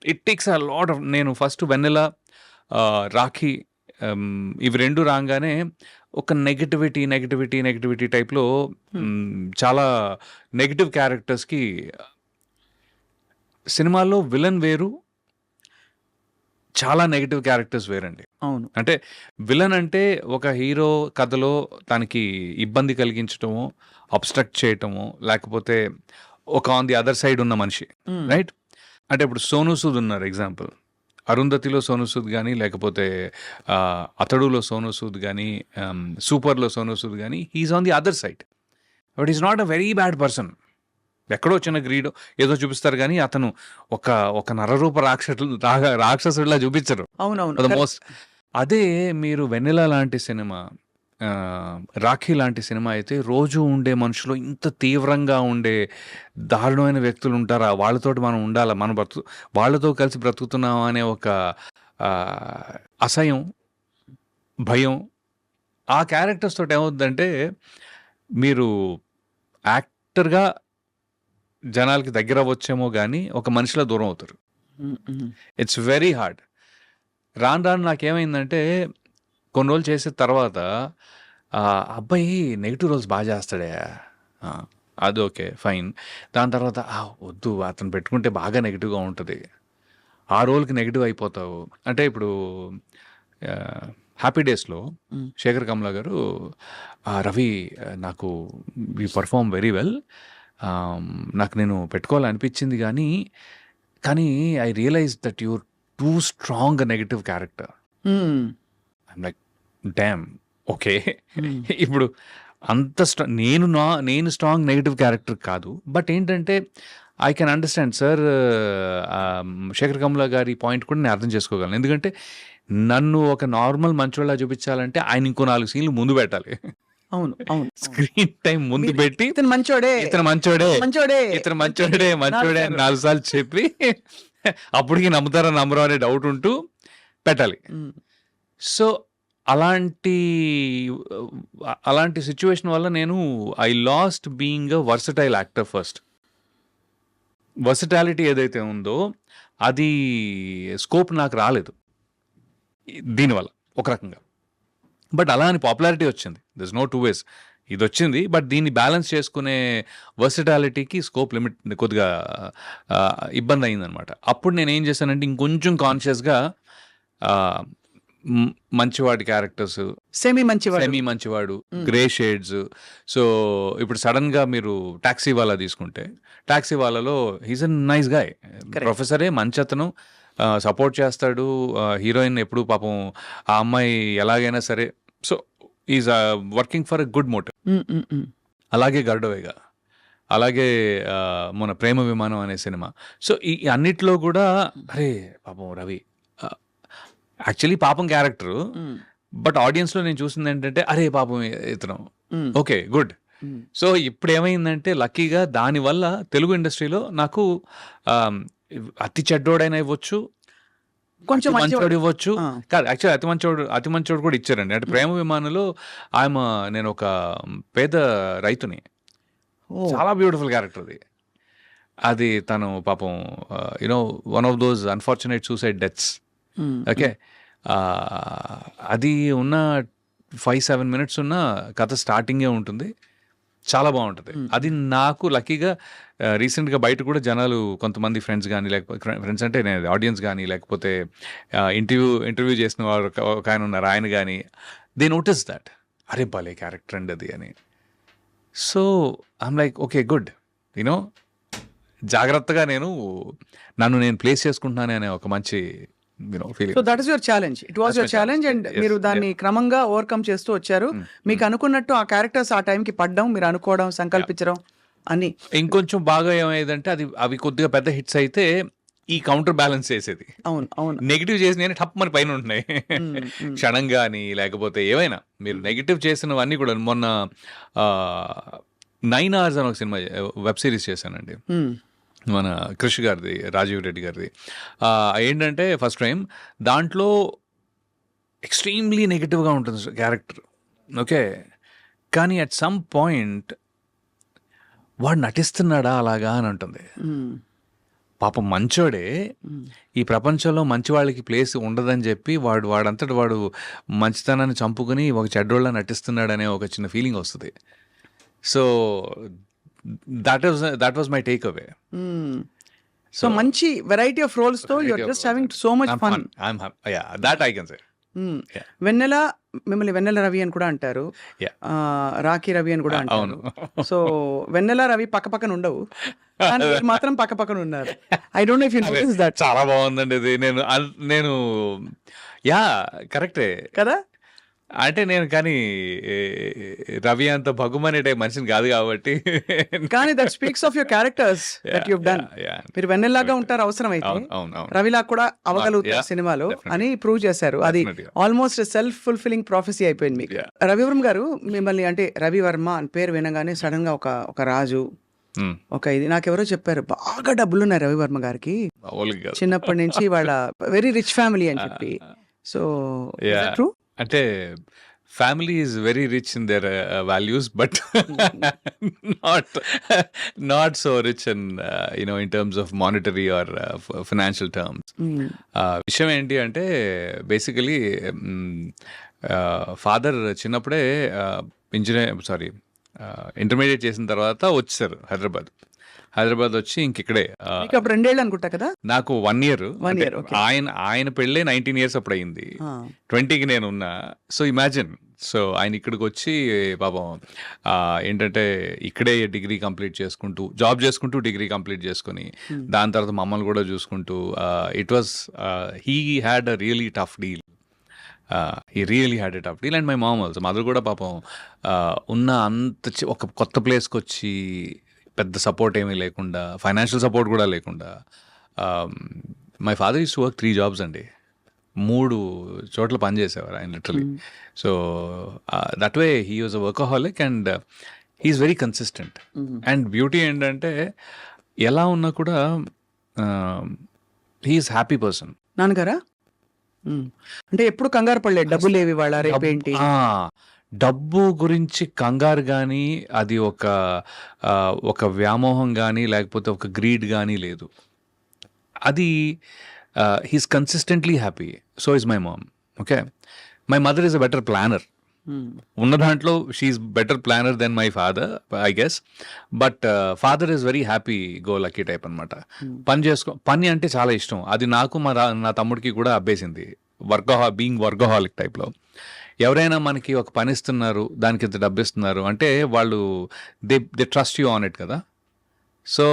It takes a lot of. నేను first వెన్నెల, రాఖీ, ఇవి 2 రాంగానే ఒక నెగటివిటీ టైప్‌లో చాలా నెగెటివ్ క్యారెక్టర్స్‌కి సినిమాల్లో విలన్ వేరు, చాలా నెగెటివ్ క్యారెక్టర్స్ వేరండి. అవును. అంటే విలన్ అంటే ఒక హీరో కథలో తనకి ఇబ్బంది కలిగించటమో, అబ్స్ట్రక్ట్ చేయటమో, లేకపోతే ఒక ఆన్ ది అదర్ సైడ్ ఉన్న మనిషి. హ్మ్. రైట్? అంటే ఇప్పుడు 'సోనూ సూద్' ఉన్నారు ఎగ్జాంపుల్. 'అరుంధతిలో' 'సోనూ సూద్' గానీ, లేకపోతే 'అతడులో' 'సోనూ సూద్' గానీ, 'సూపర్‌లో' 'సోనూ సూద్' గానీ, he is on the other side. But is not a very bad person. ఎక్కడో చిన్న గ్రీడో ఏదో చూపిస్తారు గానీ, అతను ఒక ఒక నరరూప రాక్షసుడిలా చూపించరు. అవునవును. For the correct. మోస్ట్. అదే మీరు 'వెన్నెల' లాంటి సినిమా, 'రాఖీ' లాంటి సినిమా అయితే రోజు ఉండే మనుషులు ఇంత తీవ్రంగా ఉండే దారుణమైన వ్యక్తులు ఉంటారా? వాళ్ళతోటి మనం ఉండాలా? మనం వాళ్ళతో కలిసి బ్రతుకుతున్నాం అనే ఒక అసహ్యం, భయం ఆ క్యారెక్టర్స్ తోటి ఏమవుద్దంటే, మీరు యాక్టర్‌గా జనాలకి దగ్గరవ్వచ్చేమో గానీ, ఒక మనిషిలా దూరం అవుతారు. హ్మ్. హ్మ్. It's very hard. రాను రాను నాకేమైందంటే, కొన్ని రోజులు చేసిన తర్వాత అబ్బాయి నెగెటివ్ రోల్స్ బా చేస్తాడే. ఆ! అది ఓకే. ఫైన్. దాని తర్వాత వద్దు అతను పెట్టుకుంటే బాగా నెగెటివ్‌గా ఉంటది. ఆ రోల్‌కి నెగెటివ్ అయిపోతావు. అంటే ఇప్పుడు 'హ్యాపీ డేస్‌లో' హ్మ్. శేఖర్ కమ్ల గారు రవి, నాకు యూ పెర్ఫార్మ్ వెరీ వెల్. నాకు నేను పెట్టుకోవాలనిపించింది కానీ I realised that you're too strong negative character. Hmm. I'm like damn! Okay. Hmm. ఇప్పుడు అంత నేను స్ట్రాంగ్ నెగెటివ్ క్యారెక్టర్ కాదు. బట్ ఏంటంటే I can understand sir, Shekhar Kammula గారి పాయింట్ కూడా నేను అర్థం చేసుకోగలను. ఎందుకంటే నన్ను ఒక నార్మల్ మంచోడిలా చూపించాలంటే ఆయన ఇంకో 4 సీన్‌లు ముందు పెట్టాలి. అవును. అవును. స్క్రీన్ టైమ్ ముందు మీరు పెట్టి ఇతను మంచోడే. ఇతను మంచోడే, మంచోడే. ఇతను మంచోడే అని 4 సార్లు చెప్పి అప్పటికి నమ్ముతారో నమ్మరో అనే డౌట్ ఉంటూ పెట్టాలి. హ్మ్. సో అలాంటి సిట్యుయేషన్ వల్ల నేను I last being a versatile actor first. Versatility ఏదైతే ఉందో అది స్కోప్ నాకు రాలేదు దీనివల్ల ఒక రకంగా. బట్ అలా అని పాపులారిటీ వచ్చింది. This no two ways. ఇదొచ్చింది. బట్ దీన్ని బ్యాలెన్స్ చేసుకునే వర్సటాలిటీకి స్కోప్ లిమిట్ కొద్దిగా ఇబ్బంది అయిందనమాట. అప్పుడు నేనేం చేశానంటే ఇంకొంచెం కాన్షియస్‌గా మంచివాడి క్యారెక్టర్స్, సెమీ మంచివాడు. సెమీ మంచివాడు, గ్రే షేడ్స్. సో ఇప్పుడు సడన్‌గా మీరు 'టాక్సీ వాలా' తీసుకుంటే 'టాక్సీ వాలా'లో హీస్ ఎ నైస్ గాయ్. ప్రొఫెసరే, మంచతను, సపోర్ట్ చేస్తాడు. హీరోయిన్ ఎప్పుడు పాపం ఆ అమ్మాయి ఎలాగైనా సరే, so is working for a good motive. Hmm. Hmm. హ్మ్. అలాగే 'గరుడవేగ', అలాగే మన 'ప్రేమ విమానం' అనే సినిమా. సో ఈ అన్నిట్లో కూడా అరే పాపం రవి యాక్చువల్లీ పాపం క్యారెక్టరు. హ్మ్. బట్ ఆడియన్స్‌లో నేను చూసిందేంటంటే, అరే పాపం ఇతను హ్మ్. ఓకే. గుడ్. హ్మ్. సో ఇప్పుడేమైందంటే లక్కీగా దానివల్ల తెలుగు ఇండస్ట్రీలో నాకు అతి చెడ్డోడైనా ఇవ్వచ్చు, కొంచెం అతి మంచోడు మంచివాడు. ఇవ్వచ్చు. ఆ! కాదు, యాక్చువల్లీ అతి మంచోడు కూడా ఇచ్చారండి. అంటే 'ప్రేమ విమానంలో' నేను ఒక పేద రైతుని. ఓహ్! చాలా బ్యూటిఫుల్ క్యారెక్టర్ అది. అది తను పాపం one of those unfortunate suicide deaths. హ్మ్. ఓకే. అది ఉన్న 5, 7 మినిట్స్ ఉన్న కథ స్టార్టింగే ఉంటుంది. చాలా బావుంటది. అది నాకు లక్కీగా రీసెంట్‌గా బయట కూడా జనాలు కొంతమంది ఫ్రెండ్స్ గానీ, లేకపోతే ఫ్రెండ్స్ అంటే నేను ఆడియన్స్ గానీ, లేకపోతే ఇంటర్వ్యూ చేసిన వారు ఒకాయన ఉన్నారు. ఆయన గానీ దే నోటీస్ దట్. అరే భలే క్యారెక్టర్ అండి అది అని. So I'm like okay good. జాగ్రత్తగా నన్ను నేను ప్లేస్ చేసుకుంటున్నానే అనే ఒక మంచి so feeling. That is your challenge. It was That's your my challenge challenge. And Yes, మీరు దాన్ని yeah. క్రమంగా ఓవర్‌కమ్ చేస్తూ వచ్చారు. మీకు అనుకున్నట్టు ఆ క్యారెక్టర్స్ ఆ టైంకి పడ్డం, మీరు అనుకోవడం, సంకల్పించడం అన్నీ. ఇంకొంచెం బాగా ఏమయ్యేదంటే అవి కొద్దిగా పెద్ద హిట్స్ అయితే ఈ కౌంటర్ బ్యాలెన్స్ చేసేది. అవును. అవును. నెగెటివ్ చేసినవి టప్పమని పైన ఉంటున్నాయి. హ్మ్. హ్మ్. క్షణం గాని లేకపోతే ఏవైనా మీరు నెగెటివ్ చేసినవన్నీ కూడా మొన్న 9 అవర్స్ అని ఒక సినిమా వెబ్ సిరీస్ చేశానండి. హ్మ్. మన కృషి గారిది, రాజీవ్ రెడ్డి గారిది. ఏంటంటే ఫస్ట్ టైం దాంట్లో ఎక్స్ట్రీమ్లీ నెగెటివ్గా ఉంటుంది క్యారెక్టర్. ఓకే. కానీ అట్ సమ్ పాయింట్ వాడు నటిస్తున్నాడా అలాగా అని ఉంటుంది. హ్మ్. పాపం మంచోడే. ఈ ప్రపంచంలో మంచి వాళ్ళకి ప్లేస్ ఉండదని చెప్పి వాడంతట వాడు మంచితనాన్ని చంపుకుని ఒక చెడ్డోళ్ళ నటిస్తున్నాడనే ఒక చిన్న ఫీలింగ్ వస్తుంది. So that was my takeaway. So మంచి వెరైటీ ఆఫ్ రోల్స్ తో you're just having so much fun. That I can say. Vennela, మిమ్మల్ని వెన్నెల రవి అని కూడా అంటారు, రాఖీ రవి అని కూడా అంటారు. సో వెన్నెల రవి పక్క పక్కన ఉండవు, కానీ మీరు మాత్రం పక్క పక్కన ఉన్నారు. I don't know if you notice that. చాలా బాగుందండి ఇది. నేను కరెక్టే కదా. అంటే నేను కానీ రవి అంత భగుమనే టైప్ మనిషిని కాదు కాబట్టి. కానీ that speaks of your characters that you have done. మీరు వెన్నెల్లాగా ఉంటారు అవసరం అయితే, రవిలా కూడా అవ్వగలుగుతారు సినిమాలో అని ప్రూవ్ చేశారు. అది ఆల్మోస్ట్ సెల్ఫ్ ఫుల్ఫిల్లింగ్ ప్రాఫెసీ అయిపోయింది మీకు. రవివర్మ గారు మిమ్మల్ని, అంటే రవివర్మ అని పేరు వినగానే సడన్ గా ఒక రాజు, ఒక ఇది నాకెవరో చెప్పారు, బాగా డబ్బులున్నాయి రవివర్మ గారికి చిన్నప్పటి నుంచి, వాళ్ళ వెరీ రిచ్ ఫ్యామిలీ అని చెప్పి. So true? అంటే family is very rich in their values, but not so rich in in terms of monetary or financial terms. విషయం ఏంటి అంటే బేసికలీ ఫాదర్ చిన్నప్పుడే ఇంటర్మీడియట్ చేసిన తర్వాత వచ్చారు హైదరాబాద్ వచ్చి ఇంకిక్కడే. అప్పుడు 2 ఏళ్ళు అనుకుంటా కదా. నాకు 1 year. ఆయన పెళ్ళే 19 years అప్పుడు అయింది, 20కి నేను ఉన్నా. So imagine. సో ఆయన ఇక్కడికి వచ్చి పాపం ఏంటంటే ఇక్కడే డిగ్రీ కంప్లీట్ చేసుకుంటూ, జాబ్ చేసుకుంటూ డిగ్రీ కంప్లీట్ చేసుకుని, దాని తర్వాత మమ్మల్ని కూడా చూసుకుంటూ, it was he had a really tough deal. He really had a tough deal. And my mom also, mother కూడా పాపం ఉన్న అంత ఒక కొత్త ప్లేస్కి వచ్చి పెద్ద సపోర్ట్ ఏమీ లేకుండా, ఫైనాన్షియల్ సపోర్ట్ కూడా లేకుండా. My father use to work 3 jobs అండి, 3 చోట్ల పనిచేసేవారు ఆయన literally. So that way he was a workaholic and he's very consistent. And beauty ఏంటంటే ఎలా ఉన్నా కూడా హీఈస్ హ్యాపీ పర్సన్. నాన్నగారా అంటే ఎప్పుడు కంగారు పడలేదు, డబ్బులు ఏవి వాళ్ళ రేపేంటి, డబ్బు గురించి కంగారు కానీ, అది ఒక వ్యామోహం కానీ, లేకపోతే ఒక గ్రీడ్ కానీ లేదు. అది he's consistently happy. So is my mom. Okay, my mother is a better planner. ఉన్న దాంట్లో she's better planner then my father I guess. But father is very happy go lucky type అనమాట. పని అంటే చాలా ఇష్టం. అది నాకు నా తమ్ముడికి కూడా అబ్బేసింది, బీయింగ్ వర్కహాలిక్ టైప్లో. ఎవరైనా మనకి ఒక పని ఇస్తున్నారు, దానికి ఇంత డబ్బు ఇస్తున్నారు అంటే వాళ్ళు they trust you on it కదా. సో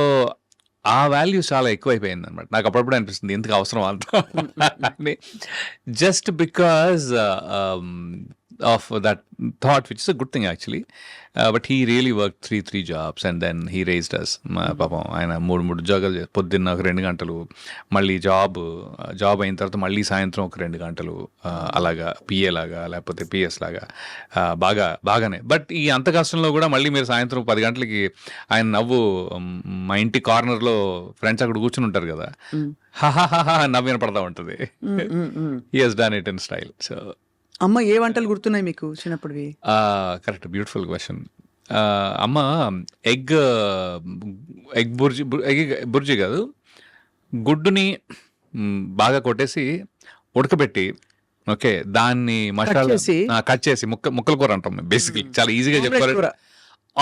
ఆ వాల్యూ చాలా ఎక్కువైపోయింది అనమాట. నాకు అప్పుడప్పుడు అనిపిస్తుంది ఎందుకు అవసరం అంత, just because of that thought, which is a good thing actually. But he really worked three jobs and then he raised us. పాపం ఆయన 3 ఉద్యోగాలు, పొద్దున్న ఒక 2 గంటలు, మళ్ళీ జాబ్ అయిన తర్వాత మళ్ళీ సాయంత్రం ఒక 2 గంటలు, అలాగా పిఏ లాగా లేకపోతే పిఎస్ లాగా, బాగానే. బట్ ఈ అంత కష్టంలో కూడా మళ్ళీ మీరు సాయంత్రం 10 గంటలకి ఆయన నవ్వు, మా ఇంటి కార్నర్లో ఫ్రెండ్స్ అక్కడ కూర్చుని ఉంటారు కదా, హాహాహా నవ్వు వినపడతా ఉంటుంది. He has done it in style. So అమ్మ ఏ వంటలు గుర్తున్నాయి మీకు చిన్నప్పుడువి? Correct, beautiful question. అమ్మ ఎగ్ బుర్జీ కాదు, గుడ్డుని బాగా కొట్టేసి ఉడకబెట్టి, ఓకే, దాన్ని మసాలా కట్ చేసి ముక్కల కూర అంటాం బేసిక్లీ, చాలా ఈజీగా చెప్పుకోవాలి.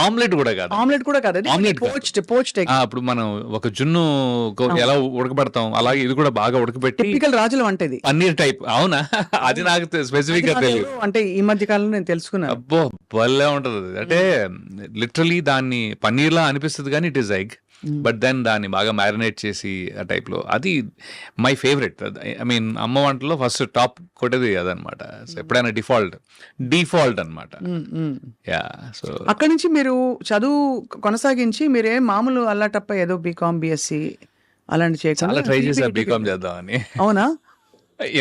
ఆమ్లెట్ కూడా కాదు, ఇప్పుడు మనం ఒక జున్ను ఎలా ఉడకబెడతాం అలాగే ఇది కూడా బాగా ఉడకబెట్టి రాజుల వంట ఇది, పన్నీర్ టైప్. అవునా? అది నాకు స్పెసిఫిక్ గా తెలియదు. అంటే ఈ మధ్య కాలంలో నేను తెలుసుకున్నాను. అబ్బో భలే ఉంటది. అంటే లిటరలీ దాన్ని పన్నీర్ లా అనిపిస్తుంది కానీ it is egg. But then దాన్ని బాగా మ్యారినేట్ చేసి ఆ టైప్లో, అది మై ఫేవరెట్. ఐ మీన్ అమ్మ వంటలో ఫస్ట్ టాప్ కొట్టేది అదనమాట. ఎప్పుడైనా డిఫాల్ట్ అనమాట. యా. సో అక్కడి నుంచి మీరు చదువు కొనసాగించి మీరే మామూలు అల్లాటప్ప ఏదో బీకామ్ బిఎస్సి అలాంటి చాలా ట్రై చేశారు బీకామ్ చేద్దామని. అవునా?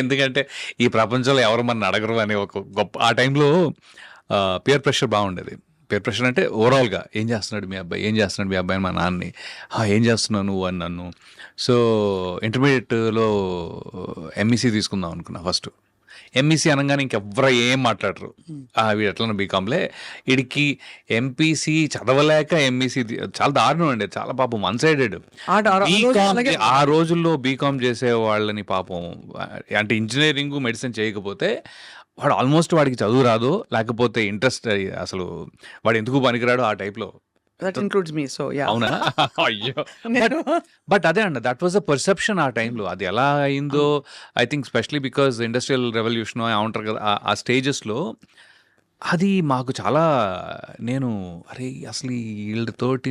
ఎందుకంటే ఈ ప్రపంచంలో ఎవరు మన అడగరు అనే ఒక గొప్ప, ఆ టైంలో పియర్ ప్రెషర్ బాగుండేది. పేర్ ప్రెషర్ అంటే ఓవరాల్గా ఏం చేస్తున్నాడు మీ అబ్బాయి అని మా నాన్నని, ఏం చేస్తున్నావు నువ్వు అని నన్ను. సో ఇంటర్మీడియట్లో ఎంఈసీ తీసుకుందాం అనుకున్నా ఫస్ట్. ఎంఈసీ అనగానే ఇంకెవ్వరు ఏం మాట్లాడరు. వీడు ఎట్లన్నా బీకామ్లే, వీడికి ఎంపీసీ చదవలేక ఎంఈసీ చాలా దారుణం అండి, చాలా పాపం వన్ సైడెడ్. ఆ రోజుల్లో బీకామ్ చేసే వాళ్ళని పాపం, అంటే ఇంజనీరింగ్ మెడిసిన్ చేయకపోతే వాడు ఆల్మోస్ట్ వాడికి చదువు రాదు, లేకపోతే ఇంట్రెస్ట్ అసలు వాడు ఎందుకు పనికిరాడు ఆ టైప్లో. That includes me. So yeah, అవునా? అయ్యో. బట్ అదే అండి, దట్ వాజ్ అ పర్సెప్షన్ ఆ టైంలో. అది ఎలా అయిందో I think especially because industrial revolution ఏమంటారు కదా, ఆ స్టేజెస్లో అది మాకు చాలా, నేను అరే అసలు వీళ్ళతోటి